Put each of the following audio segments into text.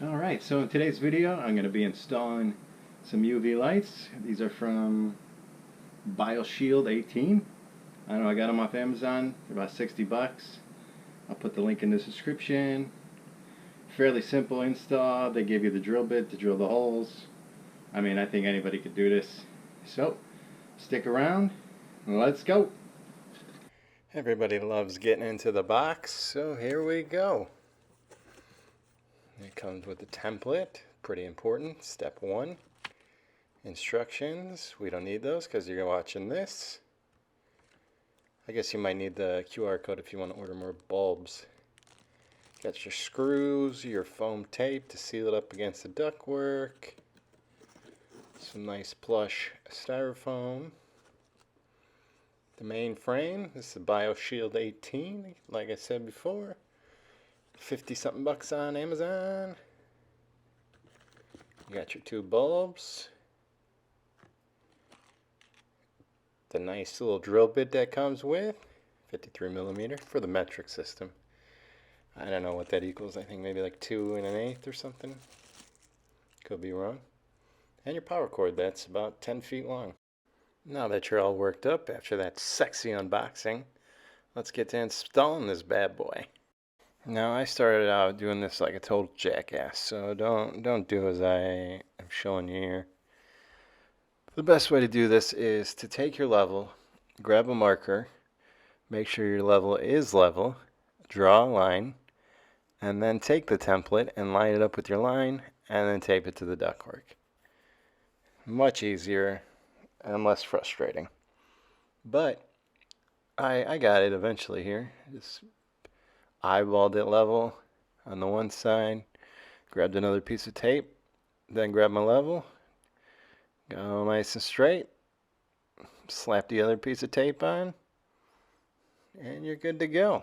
Alright, so in today's video I'm going to be installing some UV lights. These are from BioShield 18. I don't know, I got them off Amazon for about 60 bucks. I'll put the link in the description. Fairly simple install. They give you the drill bit to drill the holes. I mean, I think anybody could do this. So, stick around. Let's go. Everybody loves getting into the box, so here we go. It comes with a template, pretty important. Step 1, instructions. We don't need those because you're watching this. I guess you might need the QR code if you want to order more bulbs. Got your screws, your foam tape to seal it up against the ductwork. Some nice plush styrofoam. The main frame, this is the BioShield 18, like I said before. 50 something bucks on Amazon. You got your 2 bulbs. The nice little drill bit that comes with, 53 millimeter for the metric system. I don't know what that equals. I think maybe like 2 1/8 or something. Could be wrong. And your power cord, that's about 10 feet long. Now that you're all worked up after that sexy unboxing, let's get to installing this bad boy. Now I started out doing this like a total jackass, so don't do as I am showing you here. The best way to do this is to take your level, grab a marker, make sure your level is level, draw a line, and then take the template and line it up with your line, and then tape it to the ductwork. Much easier and less frustrating. But I got it eventually here. Just eyeballed it level on the one side, grabbed another piece of tape, then grabbed my level, got all nice and straight, slap the other piece of tape on, and you're good to go.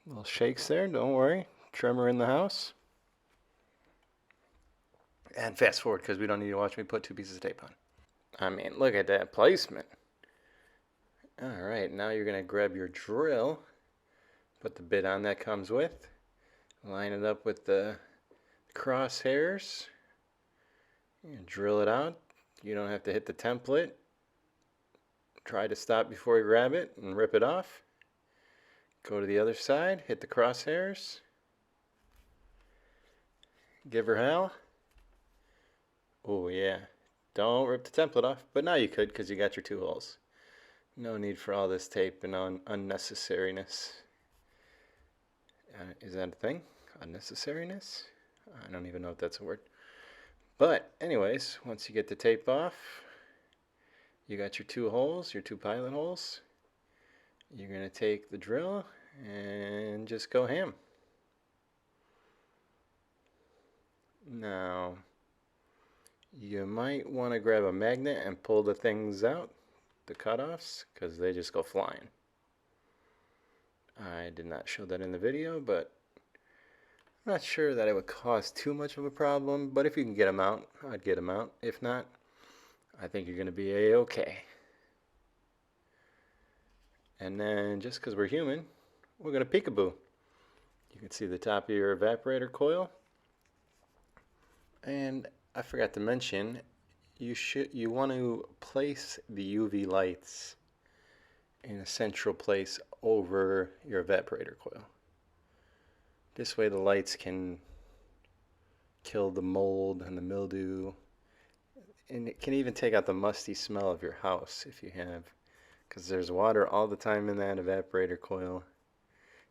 Little shakes there, don't worry, trimmer in the house. And fast forward because we don't need to watch me put 2 pieces of tape on. I mean, look at that placement. Alright, now you're going to grab your drill, put the bit on that comes with, line it up with the crosshairs, and drill it out. You don't have to hit the template. Try to stop before you grab it and rip it off. Go to the other side, hit the crosshairs, give her hell. Oh yeah, don't rip the template off, but now you could because you got your 2 holes. No need for all this tape and unnecessariness. Is that a thing? Unnecessariness? I don't even know if that's a word. But anyways, once you get the tape off, you got your 2 holes, your 2 pilot holes. You're going to take the drill and just go ham. Now, you might want to grab a magnet and pull the things out, the cutoffs, because they just go flying. I did not show that in the video, but I'm not sure that it would cause too much of a problem, but if you can get them out, I'd get them out. If not, I think you're going to be a-okay. And then, just because we're human, we're going to peekaboo. You can see the top of your evaporator coil. And I forgot to mention, you want to place the UV lights in a central place over your evaporator coil. This way the lights can kill the mold and the mildew, and it can even take out the musty smell of your house if you have, because there's water all the time in that evaporator coil.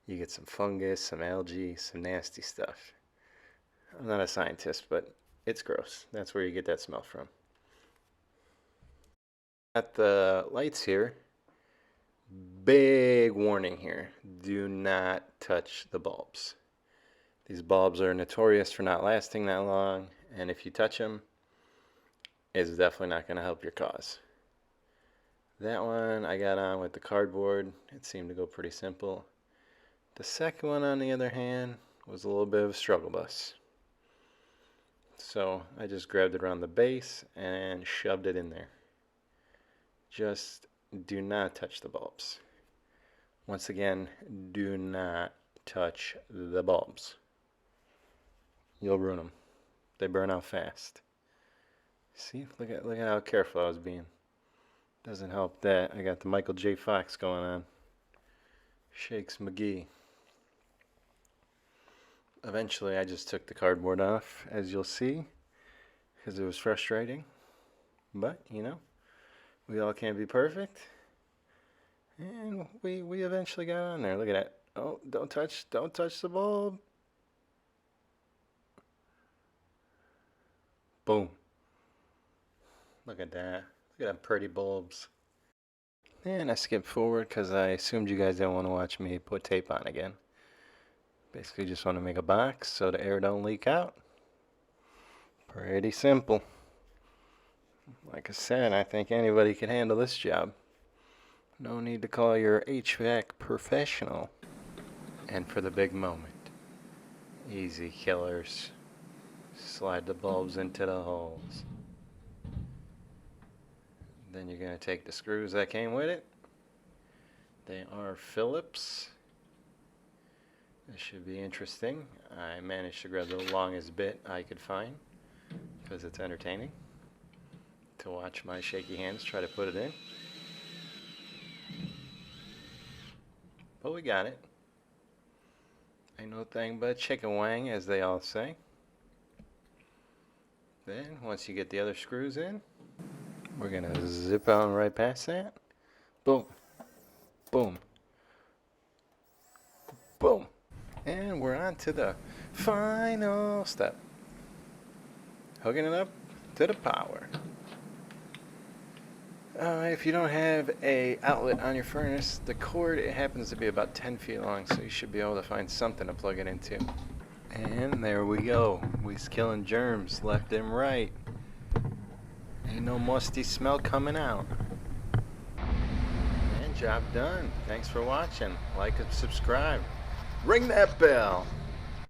You get some fungus, some algae, some nasty stuff. I'm not a scientist, but it's gross. That's where you get that smell from. At the lights here, big warning here, do not touch the bulbs. These bulbs are notorious for not lasting that long, and if you touch them, it's definitely not going to help your cause. That one I got on with the cardboard. It seemed to go pretty simple. The second one, on the other hand, was a little bit of a struggle bus. So I just grabbed it around the base and shoved it in there. Just do not touch the bulbs. Once again, do not touch the bulbs. you'll ruin them. They burn out fast. See, look at how careful I was being. Doesn't help that I got the Michael J. Fox going on. Shakes McGee. Eventually, I just took the cardboard off, as you'll see, because it was frustrating. But, you know, we all can't be perfect. And we eventually got on there. Look at that. Oh, don't touch the bulb. Boom. Look at that. Look at them pretty bulbs. And I skipped forward because I assumed you guys didn't want to watch me put tape on again. Basically just want to make a box so the air don't leak out. Pretty simple. Like I said, I think anybody can handle this job. No need to call your HVAC professional. And for the big moment, easy killers. Slide the bulbs into the holes. Then you're going to take the screws that came with it. They are Phillips. This should be interesting. I managed to grab the longest bit I could find because it's entertaining to watch my shaky hands try to put it in. But we got it. Ain't no thing but chicken wang, as they all say. Then, once you get the other screws in, we're going to zip on right past that. Boom. Boom. Boom. And we're on to the final step. Hooking it up to the power. If you don't have a outlet on your furnace, the cord, it happens to be about 10 feet long, so you should be able to find something to plug it into. And there we go. We's killing germs left and right. Ain't no musty smell coming out. And job done. Thanks for watching. Like and subscribe. Ring that bell.